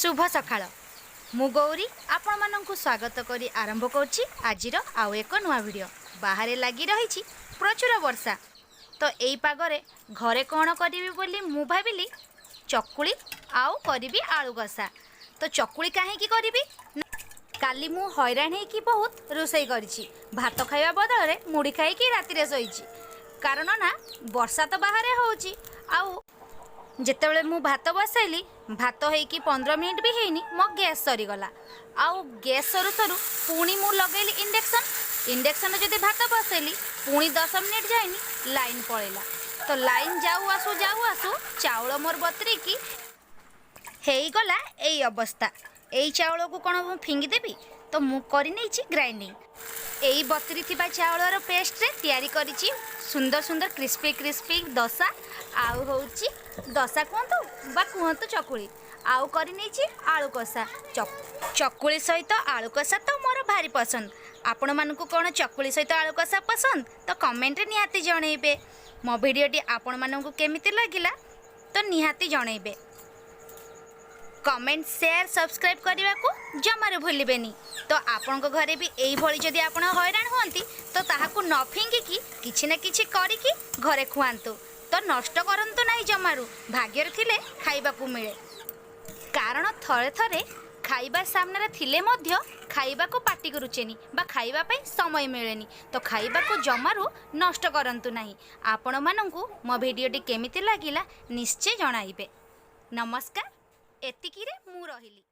शुभ सकाळ मु गौरी आपण माननकु स्वागत करी आरंभ करछि आजिर आउ एक नुआ वीडियो। बाहर लगी रही प्रचुर वर्षा तो एई पागरे घरे कौन करी बोली मु भाविली चकुली आउ करी आलू कषा। तो चकुली कहीं करी काली मु हैरान होगी बहुत रोसई करी भात खाइबा बदल मुड़ी खाई राति शोची कारण ना वर्षा तो बाहर होची आउ जेतेबेले मु भात बसैली भात होइकी 15 मिनिट भी हैनी मो गैस सरीगला आउ गैस सरू सरू पुणी मु लगेली इंडक्शन जदि भात बसैली पुणी 10 मिनिट जाइनी लाइन पड़ेला। तो लाइन जाऊ आसु चाउल मोर बतरी की गला एई अवस्था। एई चाउल को कौन फिंगी देवी तो मु करी नहीं ग्राइंडिंग एई बतरी थिबा चाउलर पेस्ट रे तैयारी करिछि सुंदर सुंदर क्रिस्पी क्रिस्पी दशा आउ होउछि दशा कहतु चकुली आउ करी नहीं आलू कषा। चकुली सहित आलू कषा तो मोर भारी पसंद। आपण मानकु कौन चकुली सहित आलू कषा पसंद तो कमेंट निहाती जणैबे। मो भिडियोटी आपण मानकु केमिति लागिला तो निहाती जणैबे। कमेंट शेयर सब्सक्राइब करने को जमार भूलिबेनी। तो आपण घरे भी यही भली जदि आपण हैरान होती तो ताहाकु न फिंगिकी किछि ना किछि करिकी घरे खुआंतु। तो नष्ट करंतु नहीं जमारू भाग्यर थिले खाइबा को मिले कारण थरे थरे खाइबा सामने थिले मध्य खाइबा को पाटी को रुचेनी बा खाइबा पई समय मिलेनी। तो खाइबा को जमारू नष्ट करंतु नहीं। आपण मानंकु मो भिडियोटी केमिति लागिला निश्चय जणाइबे। नमस्कार एतिकी रे मु रहिली।